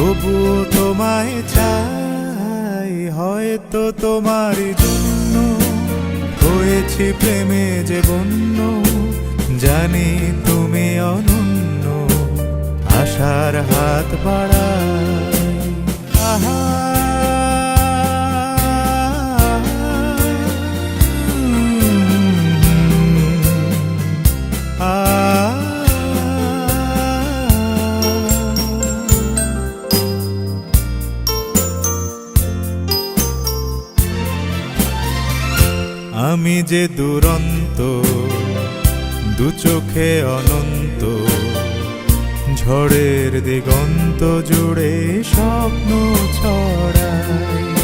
তবুও তোমায় চাই, হয়তো তোমার জন্য হয়েছি প্রেমে যে বন্য। জানি তুমি অনন্য, আশার হাত বাড়াই। আহা আমি যে দুরন্ত, দু চোখে অনন্ত, ঝড়ের দিগন্ত জুড়ে স্বপ্ন ছড়াই।